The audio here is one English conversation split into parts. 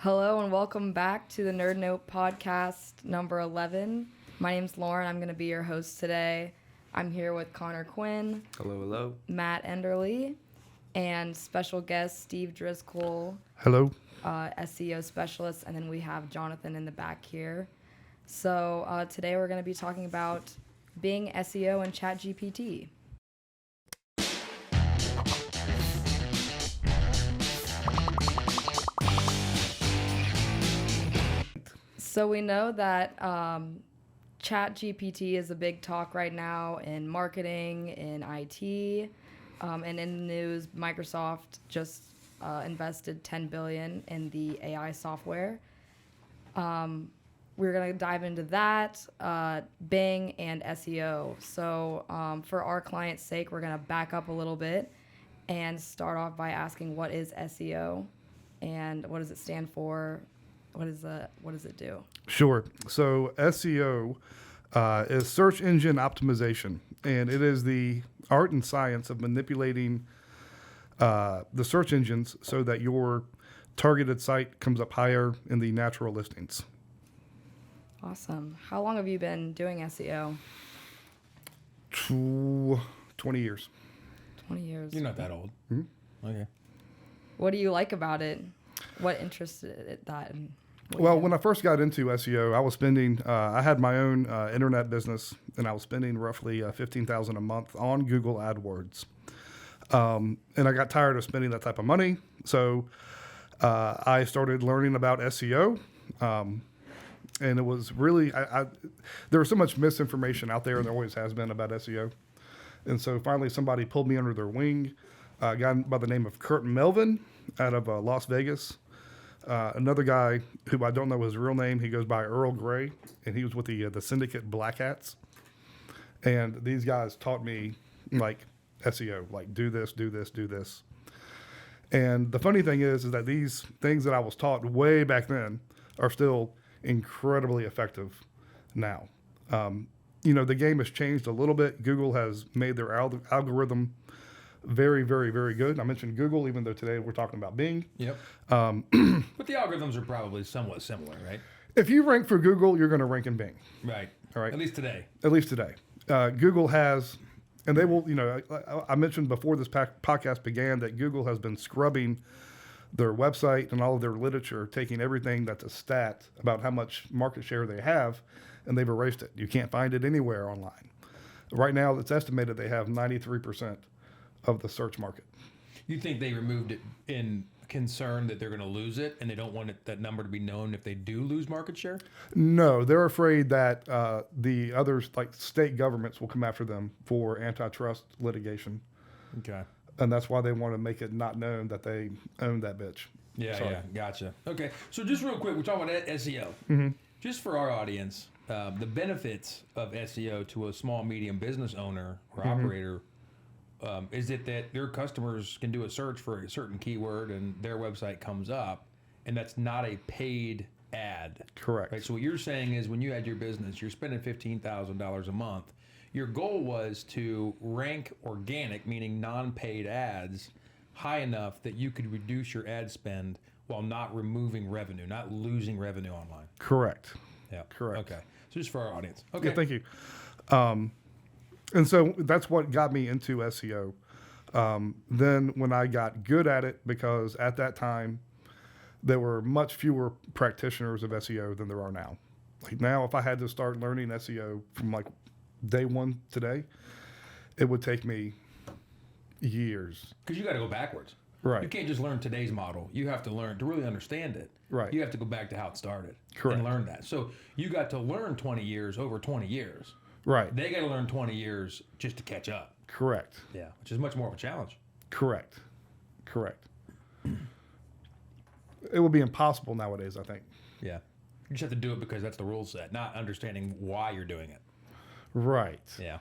Hello and welcome back to the Nerd Note podcast number 11. My name's Lauren. I'm going to be your host today. I'm here with Connor Quinn. Hello, hello. Matt Enderly. And special guest Steve Driscoll. Hello. SEO specialist. And then we have Jonathan in the back here. So today we're going to be talking about Bing, SEO, and ChatGPT. So we know that ChatGPT is a big talk right now in marketing, in IT, and in the news. Microsoft just invested $10 billion in the AI software. We're going to dive into that, Bing and SEO. So for our client's sake, we're going to back up a little bit and start off by asking, what is SEO and what does it stand for? What does it do? Sure. So SEO is search engine optimization, and it is the art and science of manipulating the search engines so that your targeted site comes up higher in the natural listings. Awesome. How long have you been doing SEO? 20 years. 20 years. You're not that old. Mm-hmm. Okay. What do you like about it? What interested that? Well, when I first got into SEO, I was spending, I had my own internet business, and I was spending roughly $15,000 a month on Google AdWords. And I got tired of spending that type of money. So I started learning about SEO. And it was really, there was so much misinformation out there, and there always has been about SEO. And so finally somebody pulled me under their wing, a guy by the name of Kurt Melvin out of Las Vegas. Another guy who I don't know his real name, he goes by Earl Grey, and he was with the Syndicate Black Hats. And these guys taught me like SEO, like do this, do this, do this. And the funny thing is that these things that I was taught way back then are still incredibly effective now. The game has changed a little bit. Google has made their algorithm very, very, very good. I mentioned Google, even though today we're talking about Bing. Yep. But the algorithms are probably somewhat similar, right? If you rank for Google, you're going to rank in Bing. Right. All right. At least today. Google has, and they will, I mentioned before this podcast began that Google has been scrubbing their website and all of their literature, taking everything that's a stat about how much market share they have, and they've erased it. You can't find it anywhere online. Right now, it's estimated they have 93% of the search market. You think they removed it in concern that they're going to lose it, and they don't want that number to be known if they do lose market share? No, they're afraid that the others, like state governments, will come after them for antitrust litigation. Okay. And that's why they want to make it not known that they own that bitch. Yeah, gotcha. Okay, so just real quick, we're talking about SEO. Mm-hmm. Just for our audience, the benefits of SEO to a small, medium business owner or operator is it that their customers can do a search for a certain keyword and their website comes up, and that's not a paid ad. Correct. Right. So what you're saying is when you had your business, you're spending $15,000 a month. Your goal was to rank organic, meaning non-paid ads, high enough that you could reduce your ad spend while not removing revenue, not losing revenue online. Correct. Yeah. Correct. Okay. So just for our audience. Okay. Yeah, thank you. And so that's what got me into SEO. Then when I got good at it, because at that time, there were much fewer practitioners of SEO than there are now. Like now, if I had to start learning SEO from like day one today, it would take me years. Because you got to go backwards. Right. You can't just learn today's model. You have to learn to really understand it. Right. You have to go back to how it started. Correct. And learn that. So you got to learn 20 years over 20 years. Right. They got to learn 20 years just to catch up. Correct. Yeah, which is much more of a challenge. Correct. It would be impossible nowadays, I think. Yeah. You just have to do it because that's the rule set, not understanding why you're doing it. Right. Yeah.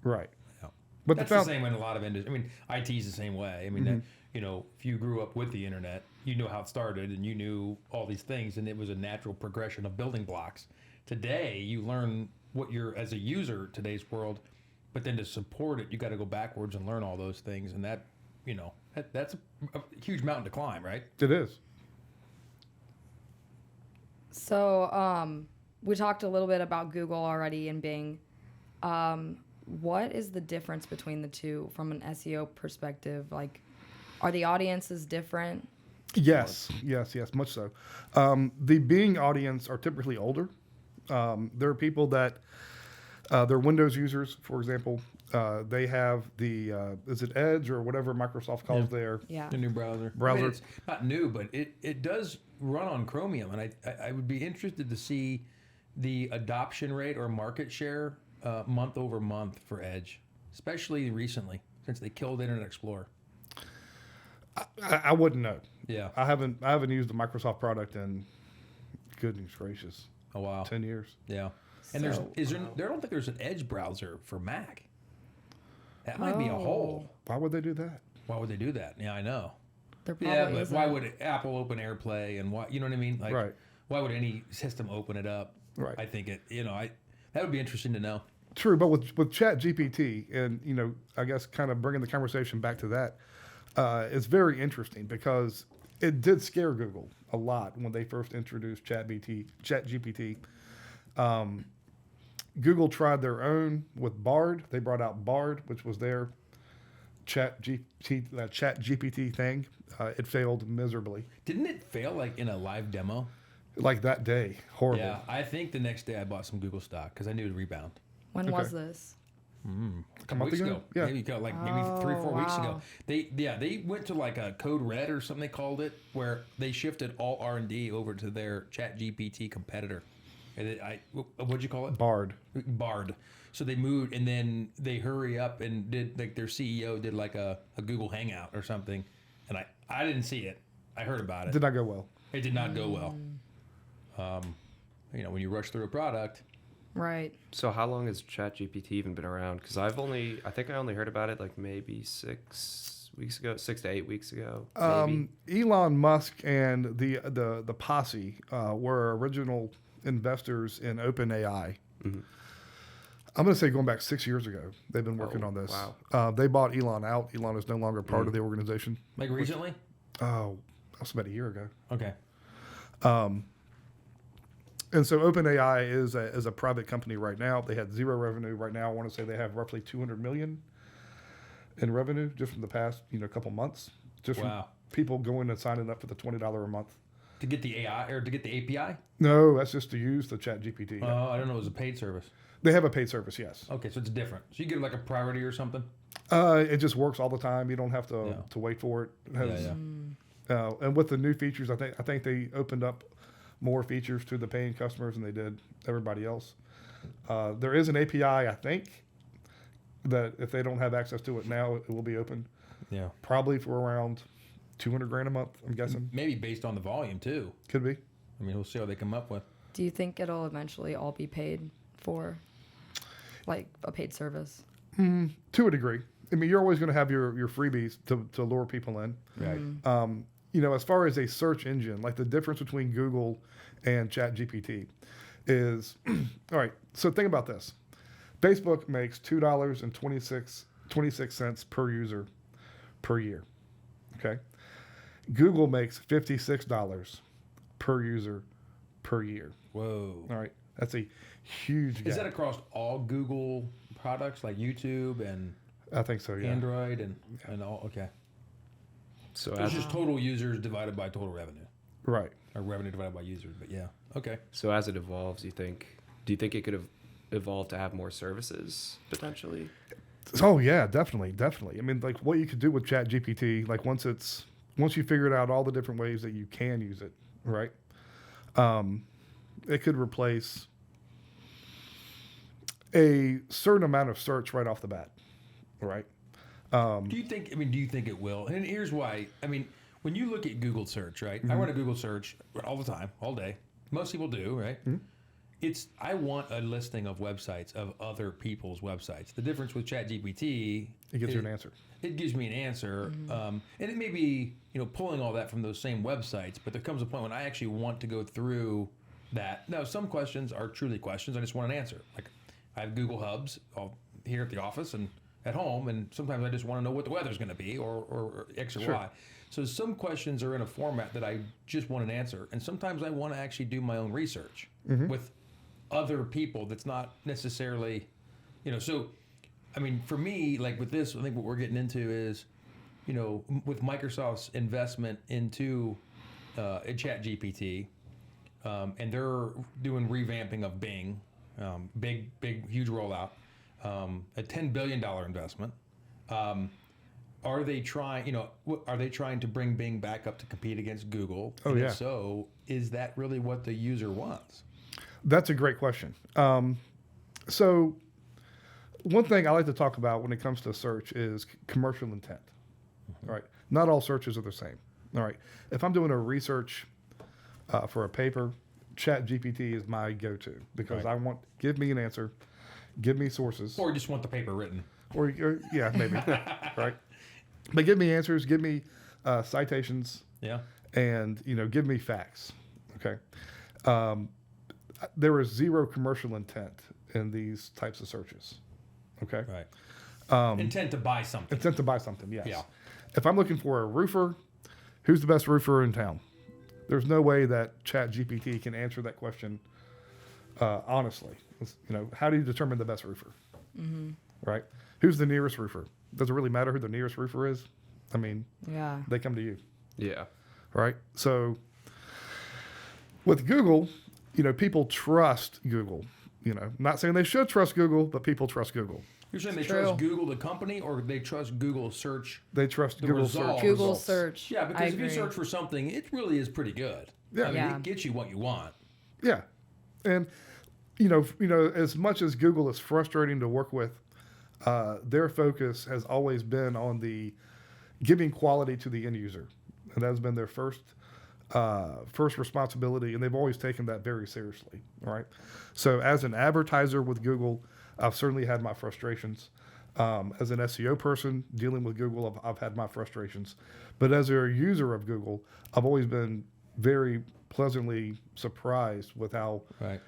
Right. Yeah. But that's the same in a lot of industries. I mean, IT is the same way. I mean, if you grew up with the internet, you know how it started and you knew all these things, and it was a natural progression of building blocks. Today, you learn what you're, as a user, today's world, but then to support it, you got to go backwards and learn all those things, and that, that's a huge mountain to climb, right? It is. So we talked a little bit about Google already and Bing. What is the difference between the two from an SEO perspective? Like, are the audiences different? Yes, much so. The Bing audience are typically older. There are people that they're Windows users, for example. They have the is it Edge or whatever Microsoft calls their Yeah. The new browser. I mean, it's not new, but it does run on Chromium, and I would be interested to see the adoption rate or market share month over month for Edge, especially recently since they killed Internet Explorer. I wouldn't know. Yeah. I haven't used a Microsoft product in goodness gracious, Oh wow. 10 years. Yeah. And I don't think there's an Edge browser for Mac. That might be a hole. Why would they do that? Why would they do that? Yeah, I know. There probably Yeah, but isn't. why would Apple open AirPlay and why? You know what I mean? Like, Right. why would any system open it up? Right. I think that would be interesting to know. True, but with ChatGPT and I guess kind of bringing the conversation back to that, it's very interesting because it did scare Google a lot when they first introduced ChatGPT. Google tried their own with Bard. They brought out Bard, which was their ChatGPT thing. It failed miserably. Didn't it fail like in a live demo? Like that day, horrible. Yeah, I think the next day I bought some Google stock because I knew it'd rebound. When was this? A couple weeks ago. Yeah. Maybe 3 or 4 weeks ago. They went to like a code red or something they called it, where they shifted all R&D over to their ChatGPT competitor. And what'd you call it? Bard. So they moved, and then they hurry up and did like their CEO did like a Google Hangout or something, and I didn't see it. I heard about it. Did not go well. It did not go well. When you rush through a product. Right. So how long has ChatGPT even been around? Because I think I only heard about it like maybe 6 to 8 weeks ago. Maybe. Elon Musk and the posse were original investors in OpenAI. Mm-hmm. I'm going to say going back 6 years ago, they've been working on this. Wow. They bought Elon out. Elon is no longer part of the organization. Like recently? Oh, that was about a year ago. Okay. And so OpenAI is a private company right now. They had zero revenue right now. I want to say they have roughly 200 million in revenue just from the past couple months. Just from people going and signing up for the $20 a month. To get the AI or to get the API? No, that's just to use the ChatGPT. I don't know. It was a paid service. They have a paid service, yes. Okay, so it's different. So you get like a priority or something? It just works all the time. You don't have to wait for it. It has, and with the new features, I think they opened up more features to the paying customers than they did everybody else. There is an API, I think, that if they don't have access to it now, it will be open. Yeah. Probably for around $200,000 a month, I'm guessing. Maybe based on the volume too. Could be. I mean, we'll see how they come up with. Do you think it'll eventually all be paid for, like a paid service? To a degree. I mean, you're always going to have your freebies to lure people in. Right. As far as a search engine, like the difference between Google and ChatGPT is, all right, so think about this. Facebook makes $2.26 per user per year, okay? Google makes $56 per user per year. Whoa. All right, that's a huge gap. Is that across all Google products like YouTube and I think so, yeah. Android and all? Okay. So It's just total users divided by total revenue, Right. or revenue divided by users. But yeah, okay. So as it evolves, do you think it could have evolved to have more services potentially? Oh yeah, definitely. I mean, like what you could do with ChatGPT, like once you figured out all the different ways that you can use it, right? It could replace a certain amount of search right off the bat, right? Do you think it will? And here's why. I mean, when you look at Google search, right? I run a Google search all the time, all day. Most people do, right? I want a listing of websites of other people's websites. The difference with ChatGPT, It gives you an answer. It gives me an answer, and it may be pulling all that from those same websites. But there comes a point when I actually want to go through that. Now, some questions are truly questions. I just want an answer. Like I have Google Hubs here at the office, and at home, and sometimes I just want to know what the weather's going to be or X or Sure. Y. So some questions are in a format that I just want an answer, and sometimes I want to actually do my own research with other people that's not necessarily, so I mean, for me, like with this, I think what we're getting into is, with Microsoft's investment into ChatGPT, and they're doing revamping of Bing, big, huge rollout, a $10 billion investment. Are they trying, are they trying to bring Bing back up to compete against Google? Oh, And yeah. If so, is that really what the user wants? That's a great question. So one thing I like to talk about when it comes to search is commercial intent. All right. Not all searches are the same. All right. If I'm doing a research for a paper, ChatGPT is my go-to because Right. I want, give me an answer, give me sources. Or just want the paper written? Or yeah, maybe. Right. But give me answers, give me citations, Yeah. and give me facts. Okay. There is zero commercial intent in these types of searches. Okay. Right. Intent to buy something. Intent to buy something. Yes. Yeah. If I'm looking for a roofer, who's the best roofer in town? There's no way that ChatGPT can answer that question honestly. How do you determine the best roofer? Right. Who's the nearest roofer? Does it really matter who the nearest roofer is? I mean, Yeah. they come to you. Yeah. Right. So with Google, people trust Google. Not saying they should trust Google, but people trust Google. You're saying they True. trust Google, the company, or they trust Google search? They trust The Google results. search. Google results. search. Yeah, I because if you agree. search for something, it really is pretty good. Yeah. I mean, Yeah. it gets you what you want. Yeah. And as much as Google is frustrating to work with, their focus has always been on the giving quality to the end user, and that has been their first responsibility, and they've always taken that very seriously. All right. So as an advertiser with Google, I've certainly had my frustrations. As an SEO person dealing with Google, I've had my frustrations. But as a user of Google, I've always been very pleasantly surprised with how Right.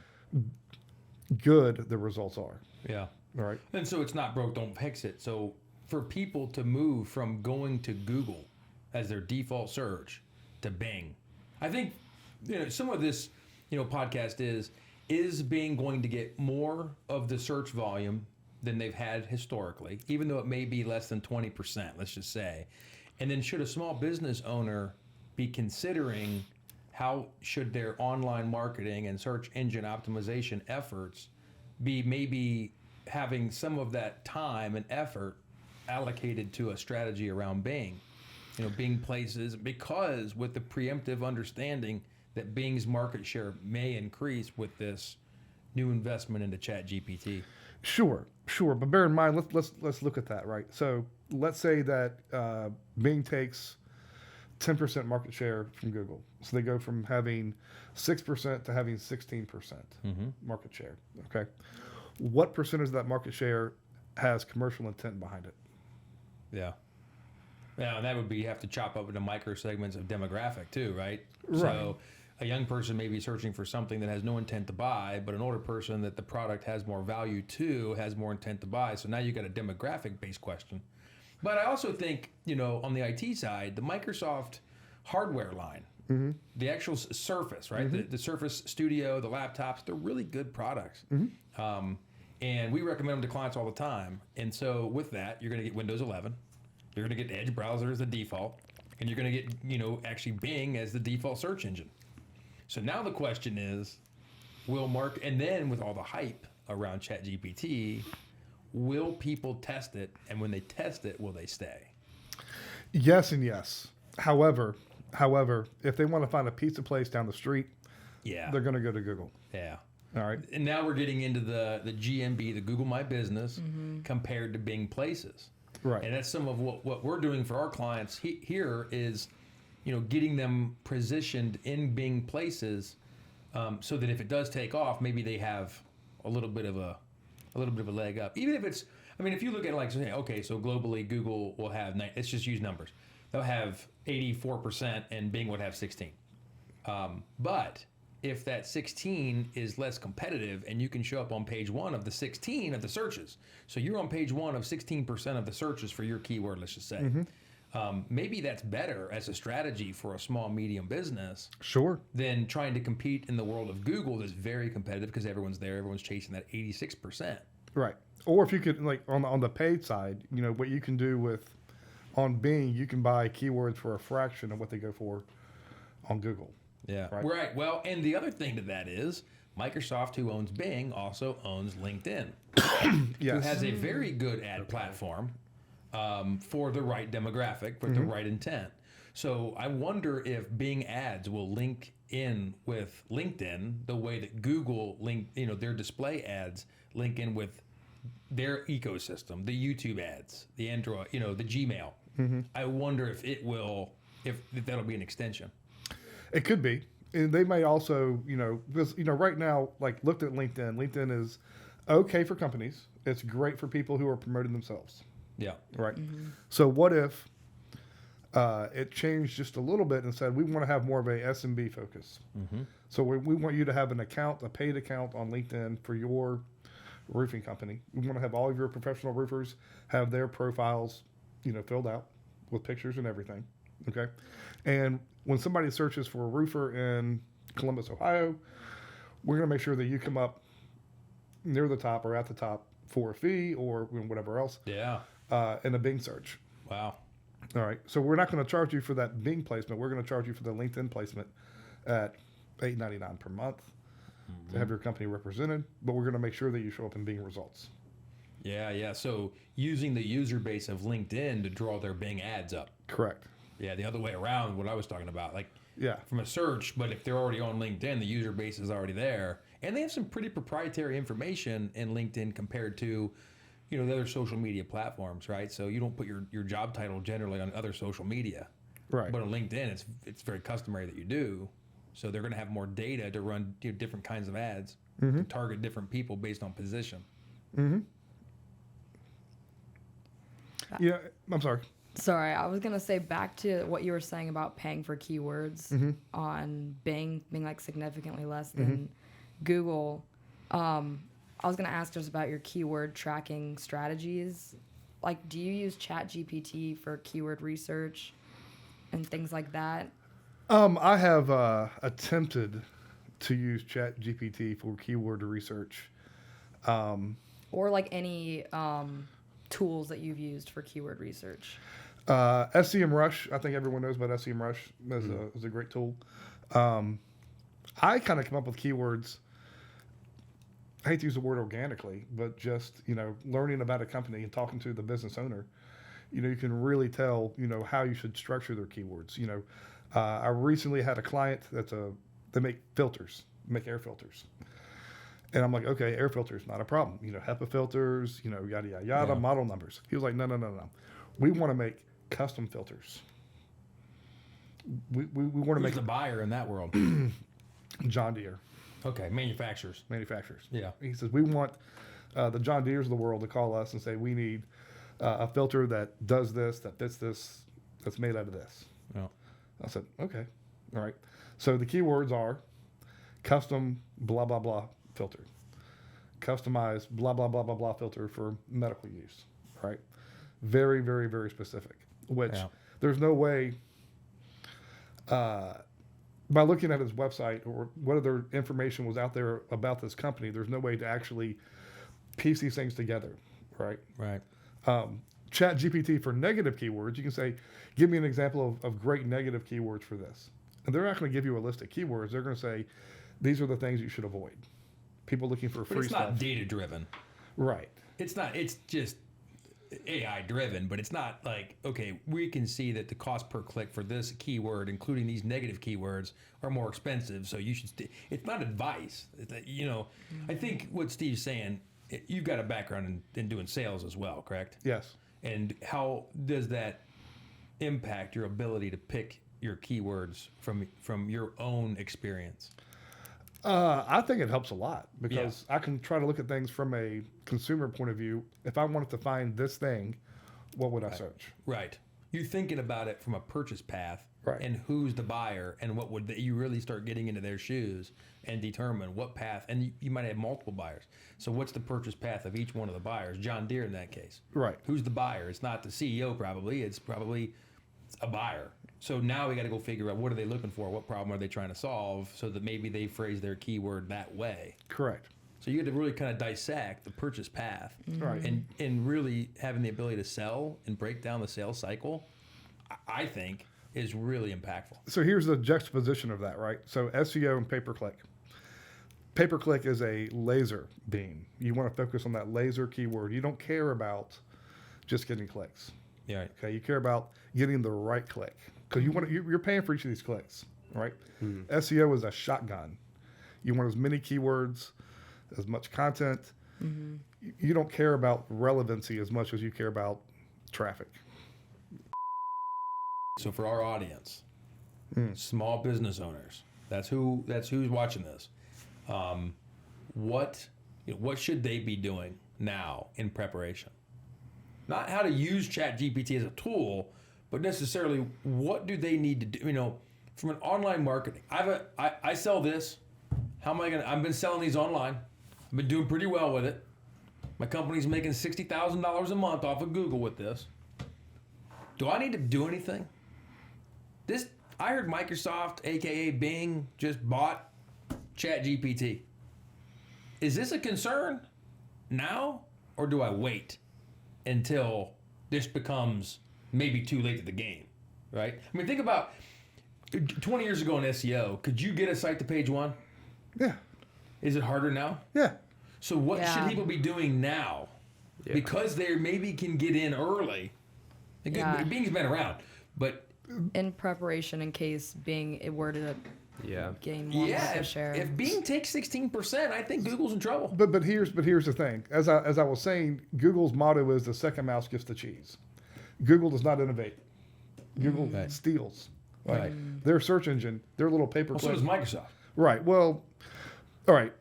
good the results are. Yeah. All right. And so it's not broke, don't fix it. So for people to move from going to Google as their default search to Bing, I think some of this podcast is Bing going to get more of the search volume than they've had historically, even though it may be less than 20%, let's just say. And then should a small business owner be considering how should their online marketing and search engine optimization efforts be maybe having some of that time and effort allocated to a strategy around Bing, Bing places, because with the preemptive understanding that Bing's market share may increase with this new investment into ChatGPT. Sure. But bear in mind, let's look at that, right? So let's say that Bing takes 10% market share from Google. So they go from having 6% to having 16% market share. Okay. What percentage of that market share has commercial intent behind it? Yeah. Yeah, and that would be, you have to chop up into micro segments of demographic too, right? Right. So a young person may be searching for something that has no intent to buy, but an older person that the product has more value to has more intent to buy. So now you got a demographic based question. But I also think, on the IT side, the Microsoft hardware line, the actual Surface, right? The Surface Studio, the laptops, they're really good products. And we recommend them to clients all the time. And so with that, you're going to get Windows 11. You're going to get Edge browser as the default. And you're going to get, actually Bing as the default search engine. So now the question is, and then with all the hype around ChatGPT, will people test it? And when they test it, will they stay? Yes and yes. However, if they want to find a pizza place down the street, Yeah. they're going to go to Google. Yeah. All right. And now we're getting into the GMB, the Google My Business, compared to Bing Places. Right. And that's some of what we're doing for our clients here is, getting them positioned in Bing Places, so that if it does take off, maybe they have a little bit of a leg up. Even if it's, if you look at it like, say, okay, so globally Google will have, let's just use numbers. They'll have 84% and Bing would have 16. But if that 16 is less competitive and you can show up on page 1 of the 16 of the searches. So you're on page 1 of 16% of the searches for your keyword, let's just say. Maybe that's better as a strategy for a small, medium business Sure. than trying to compete in the world of Google that's very competitive because everyone's there, everyone's chasing that 86%. Right. Or if you could, like on the paid side, what you can do with on Bing, you can buy keywords for a fraction of what they go for on Google. Yeah. Right. Right. Well, and the other thing to that is Microsoft, who owns Bing, also owns LinkedIn, who Yes. has a very good ad platform for the right demographic, with the right intent. So I wonder if Bing ads will link in with LinkedIn the way that Google their display ads link in with their ecosystem, the YouTube ads, the Android, the Gmail. I wonder if it will, if that'll be an extension. It could be. And they may also, because, right now, like looked at LinkedIn. LinkedIn is okay for companies. It's great for people who are promoting themselves. Yeah. Right. So what if it changed just a little bit and said, we want to have more of a SMB focus. So we want you to have a paid account on LinkedIn for your roofing company. We want to have all of your professional roofers have their profiles, filled out with pictures and everything. Okay. And when somebody searches for a roofer in Columbus, Ohio, we're going to make sure that you come up near the top or at the top for a fee or whatever else. Yeah. In a Bing search. Wow. All right. So we're not going to charge you for that Bing placement. We're going to charge you for the LinkedIn placement at $8.99 per month to have your company represented. But we're going to make sure that you show up in Bing results. Yeah, yeah. So using the user base of LinkedIn to draw their Bing ads up. Correct. Yeah, the other way around, what I was talking about. Like, Yeah. from a search, but if they're already on LinkedIn, the user base is already there. And they have some pretty proprietary information in LinkedIn compared to, the other social media platforms, right? So you don't put your job title generally on other social media. Right. But on LinkedIn, it's very customary that you do. So they're going to have more data to run different kinds of ads to target different people based on position. Yeah. I'm sorry. Sorry, I was gonna say back to what you were saying about paying for keywords on Bing being like significantly less than Google. I was gonna ask just about your keyword tracking strategies. Like, do you use ChatGPT for keyword research and things like that? I have attempted to use ChatGPT for keyword research. Or like any tools that you've used for keyword research? SEMrush, I think everyone knows about SEMrush is a great tool. I kind of come up with keywords. I hate to use the word organically, but just, learning about a company and talking to the business owner, you can really tell, how you should structure their keywords. I recently had a client they make filters, make air filters. And I'm like, okay, air filters, not a problem. HEPA filters, yada, yada, yada, model numbers. He was like, no. We want to make custom filters. We want to Who's make the buyer in that world? John Deere. Okay, manufacturers. Yeah. He says, we want the John Deeres of the world to call us and say, we need a filter that does this, that fits this, that's made out of this. Yeah. I said, okay. All right. So the keywords are custom blah, blah, blah filter. Customized blah, blah, blah, blah, blah filter for medical use. Right? Very, very, very specific. Which there's no way, by looking at his website or what other information was out there about this company, there's no way to actually piece these things together. Right? Right. ChatGPT for negative keywords, you can say, give me an example of great negative keywords for this. And they're not going to give you a list of keywords. They're going to say, these are the things you should avoid. People looking for free But it's stuff. not data driven. Right. It's not. It's just AI driven, but it's not like, okay, we can see that the cost per click for this keyword, including these negative keywords, are more expensive. So you should. It's not advice. I think what Steve's saying. You've got a background in doing sales as well, correct? Yes. And how does that impact your ability to pick your keywords from your own experience? I think it helps a lot because I can try to look at things from a consumer point of view. If I wanted to find this thing, what would I search? Right. You're thinking about it from a purchase path Right. and who's the buyer, and what would you really start getting into their shoes and determine what path, and you might have multiple buyers. So what's the purchase path of each one of the buyers? John Deere in that case. Right. Who's the buyer? It's not the CEO probably. It's probably a buyer. So now we got to go figure out what are they looking for? What problem are they trying to solve so that maybe they phrase their keyword that way. Correct. So you have to really kind of dissect the purchase path, Right. and really having the ability to sell and break down the sales cycle, I think, is really impactful. So here's the juxtaposition of that, right? So SEO and pay-per-click. Pay-per-click is a laser beam. You want to focus on that laser keyword. You don't care about just getting clicks. Yeah. Right. Okay, you care about getting the right click because you're paying for each of these clicks, right? SEO is a shotgun. You want as many keywords, as much content. You don't care about relevancy as much as you care about traffic. So for our audience, small business owners, that's who's watching this. What should they be doing now in preparation? Not how to use ChatGPT as a tool, but necessarily what do they need to do? From an online marketing, I sell this. How am I gonna? I've been selling these online. I've been doing pretty well with it. My company's making $60,000 a month off of Google with this. Do I need to do anything? I heard Microsoft, aka Bing, just bought ChatGPT. Is this a concern now, or do I wait until this becomes maybe too late to the game? Right? I mean, think about 20 years ago in SEO. Could you get a site to page one? Yeah. Is it harder now? Yeah. So what should people be doing now? Yeah. Because they maybe can get in early. Yeah. Bing's been around, but In preparation in case Bing it were to Yeah. gain more market if, share. if Bing takes 16%, I think Google's in trouble. But here's the thing. As I was saying, Google's motto is the second mouse gets the cheese. Google does not innovate. Google steals. Right. Their search engine, their little Well, so pay-per-click. does Microsoft. Right. Well, all right.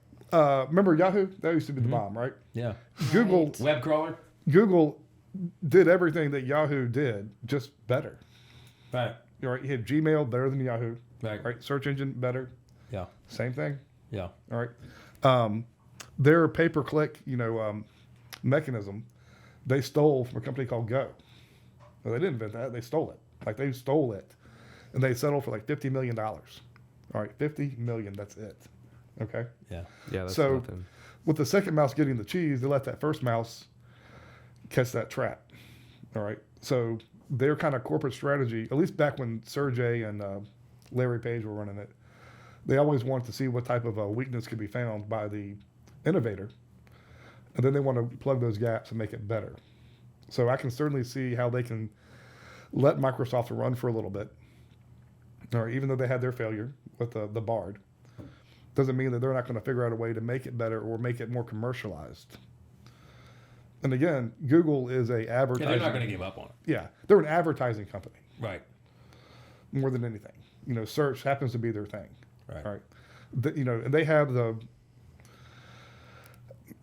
Remember Yahoo? That used to be the bomb, right? Yeah. Google Web crawler. Google did everything that Yahoo did, just better. Right. Right. You had Gmail better than Yahoo. Right. Right. Search engine better. Yeah. Same thing. Yeah. All right. Their pay-per-click, mechanism, they stole from a company called Go. Well, they didn't invent that. They stole it. Like they stole it, and they settled for like $50 million. All right, $50 million. That's it. Okay. Yeah. Yeah, that's So nothing. with the second mouse getting the cheese, they let that first mouse catch that trap. All right. So their kind of corporate strategy, at least back when Sergey and Larry Page were running it, they always wanted to see what type of weakness could be found by the innovator, and then they want to plug those gaps and make it better. So I can certainly see how they can let Microsoft run for a little bit, or even though they had their failure with the Bard, doesn't mean that they're not going to figure out a way to make it better or make it more commercialized. And again, Google is a Yeah, advertising. they're not going to give up on it. Yeah, they're an advertising company Right. more than anything. Search happens to be their thing. Right. All right. And they have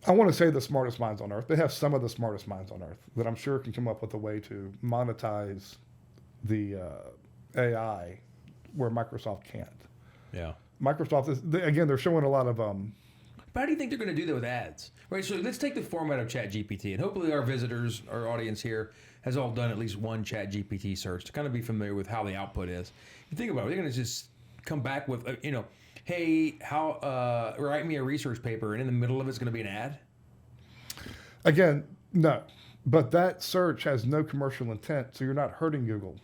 I want to say the smartest minds on earth. They have some of the smartest minds on earth that I'm sure can come up with a way to monetize the AI where Microsoft can't. Yeah. Microsoft they're showing a lot of But how do you think they're going to do that with ads? Right. So let's take the format of ChatGPT, and hopefully our visitors, our audience here, has all done at least one ChatGPT search to kind of be familiar with how the output is. You think about it, they're going to just come back with, hey, write me a research paper, and in the middle of it's going to be an ad. again, no. But that search has no commercial intent, so you're not hurting Google.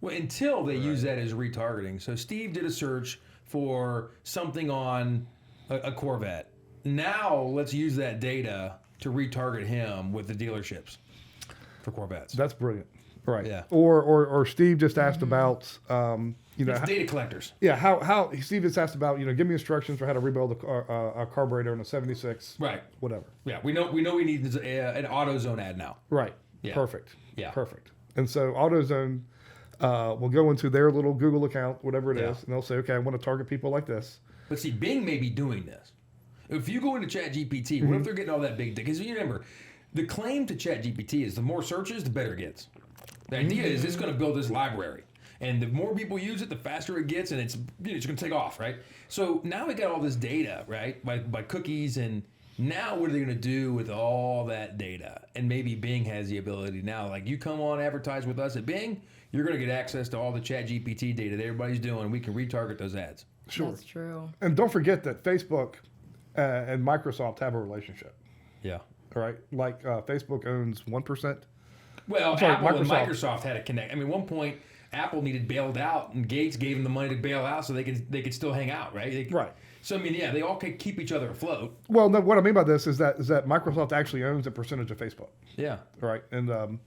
Well, until they use that as retargeting. So Steve did a search for something on a Corvette. Now let's use that data to retarget him with the dealerships for Corvettes. That's brilliant. Right. Yeah. Or Steve just asked about It's data collectors. Yeah, how Steve just asked about, give me instructions for how to rebuild a carburetor in a 76. Right. Whatever. Yeah, we know we need an AutoZone ad now. Right. Yeah. Perfect. Yeah. Perfect. And so AutoZone will go into their little Google account, whatever it Yeah. is, and they'll say, okay, I want to target people like this. But see, Bing may be doing this. If you go into ChatGPT, what if they're getting all that big data? Because you remember, the claim to ChatGPT is the more searches, the better it gets. The idea is it's going to build this library. And the more people use it, the faster it gets, and it's going to take off, right? So now we got all this data, right, by cookies, and now what are they going to do with all that data? And maybe Bing has the ability now, like you come on, advertise with us at Bing, you're going to get access to all the ChatGPT data that everybody's doing, and we can retarget those ads. Sure. That's true. And don't forget that Facebook and Microsoft have a relationship. Yeah. All right. Like Facebook owns 1%. Well, sorry, Apple and Microsoft. Microsoft had a connect. I mean, at one point, Apple needed bailed out, and Gates gave them the money to bail out so they could still hang out, right? Right. So I mean, yeah, they all could keep each other afloat. Well, no, what I mean by this is that Microsoft actually owns a percentage of Facebook. Yeah. Right. And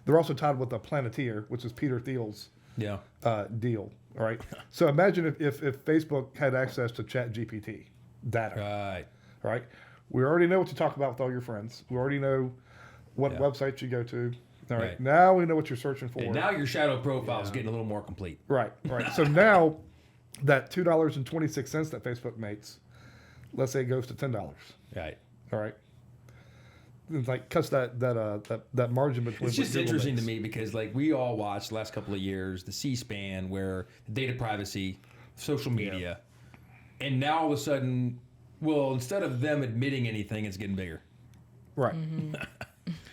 they're also tied with a Planeteer, which is Peter Thiel's Yeah. deal. All right. So imagine if Facebook had access to ChatGPT data. Right. Right. We already know what to talk about with all your friends. We already know what Yeah. websites you go to. All right. Right. Now we know what you're searching for. And now your shadow profile is getting a little more complete. Right. Right. So now that $2.26 that Facebook makes, let's say it goes to $10. Right. All right. It's like cuts that margin between. It's what just Google interesting makes. to me because like we all watched the last couple of years the C-SPAN where data privacy, social media, and now all of a sudden, well, instead of them admitting anything, it's getting bigger. Right.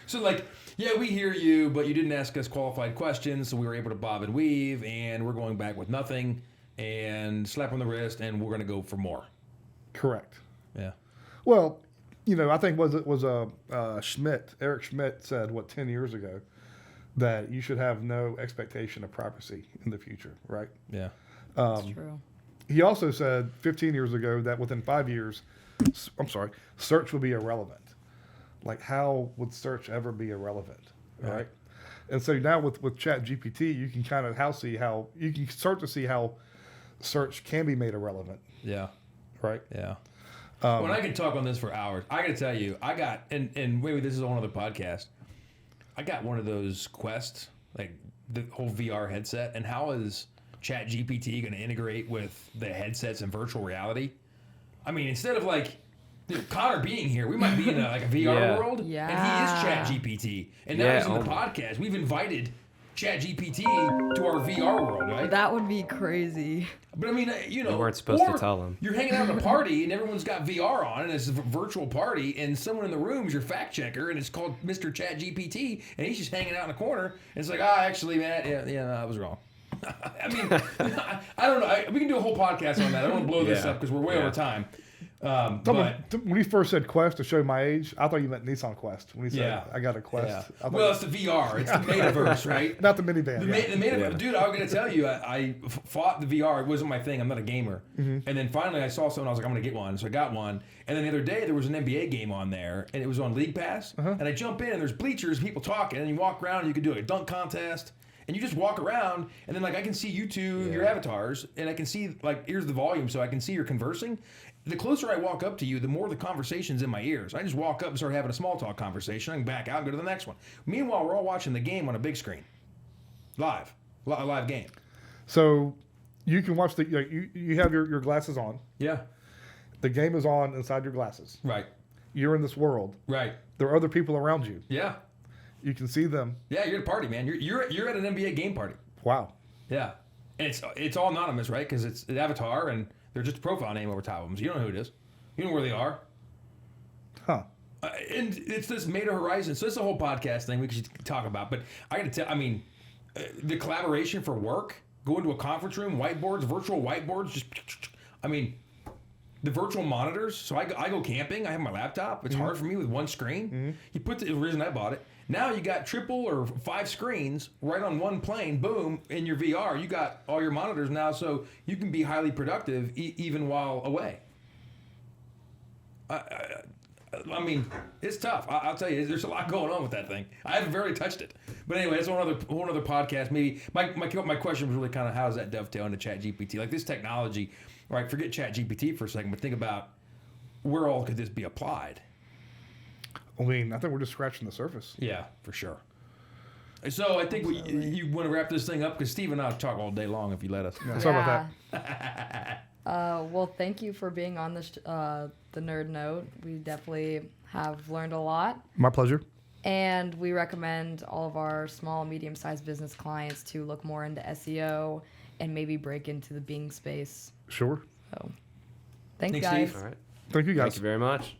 So like, yeah, we hear you, but you didn't ask us qualified questions, so we were able to bob and weave, and we're going back with nothing, and slap on the wrist, and we're going to go for more. Correct. Yeah. Well, I think Eric Schmidt said 10 years ago that you should have no expectation of privacy in the future, right? Yeah. That's true. He also said 15 years ago that within 5 years, search would be irrelevant. Like, how would search ever be irrelevant, right? And so now with ChatGPT, you can kind of you can start to see how search can be made irrelevant, Yeah. right? Yeah. Well, I could talk on this for hours. I got to tell you, I got, and maybe this is on another podcast, I got one of those Quests, like the whole VR headset, and how is ChatGPT going to integrate with the headsets and virtual reality? I mean, instead of like Connor being here, we might be in a VR Yeah. world, Yeah. and he is ChatGPT, and now Yeah, he's in the podcast. We've invited ChatGPT to our VR world, right? That would be crazy. But I mean, We weren't supposed to or tell him. You're hanging out at a party and everyone's got VR on and it's a virtual party and someone in the room is your fact checker and it's called Mr. ChatGPT and he's just hanging out in the corner and it's like, actually, Matt, no, I was wrong. I mean, I don't know. We can do a whole podcast on that. I don't want to blow this Yeah. up because we're way Yeah. over time. But When he first said Quest to show my age, I thought you meant Nissan Quest. When he said, Yeah. I got a Quest. yeah. I thought, Well, it's the VR. It's the metaverse, right? not the minivan. The yeah. metaverse, Yeah. dude, I was gonna tell you, I fought the VR. It wasn't my thing. I'm not a gamer. And then finally, I saw someone. I was like, I'm gonna get one. So I got one. And then the other day, there was an NBA game on there, and it was on League Pass. And I jump in, and there's bleachers, people talking, and you walk around, and you can do a dunk contest. And you just walk around, and then like I can see you two, your avatars, and I can see like here's the volume, so I can see you're conversing. The closer I walk up to you, the more the conversation's in my ears. I just walk up and start having a small talk conversation. I can back out and go to the next one. Meanwhile, we're all watching the game on a big screen, a live game. So you can watch you have your glasses on. Yeah. The game is on inside your glasses. Right. You're in this world. Right. There are other people around you. Yeah. You can see them. Yeah. You're at a party, man. You're at an NBA game party. Wow. Yeah. And it's all anonymous, right? Because it's an avatar and they're just a profile name over top of them. So you don't know who it is. You know where they are. Huh. And it's this Meta Horizon. So it's a whole podcast thing we could talk about. But I got to tell, I mean, the collaboration for work, go into a conference room, whiteboards, virtual whiteboards, just, I mean, the virtual monitors. So I go camping. I have my laptop. It's hard for me with one screen. You put the reason I bought it. Now you got 3 or 5 screens right on one plane. Boom, in your VR, you got all your monitors now, so you can be highly productive even while away. I mean, it's tough. I'll tell you, there's a lot going on with that thing. I haven't barely touched it. But anyway, that's one other podcast. Maybe my question was really kind of how does that dovetail into ChatGPT? Like this technology, right? Forget ChatGPT for a second, but think about where all could this be applied. I mean, I think we're just scratching the surface. Yeah, for sure. So I think you want to wrap this thing up because Steve and I talk all day long if you let us. Yeah, sorry about that. Well, thank you for being on the Nerd Note. We definitely have learned a lot. My pleasure. And we recommend all of our small, medium-sized business clients to look more into SEO and maybe break into the Bing space. Sure. So, thanks, Thanks, guys. Steve. All right. Thank you, guys. Thank you very much.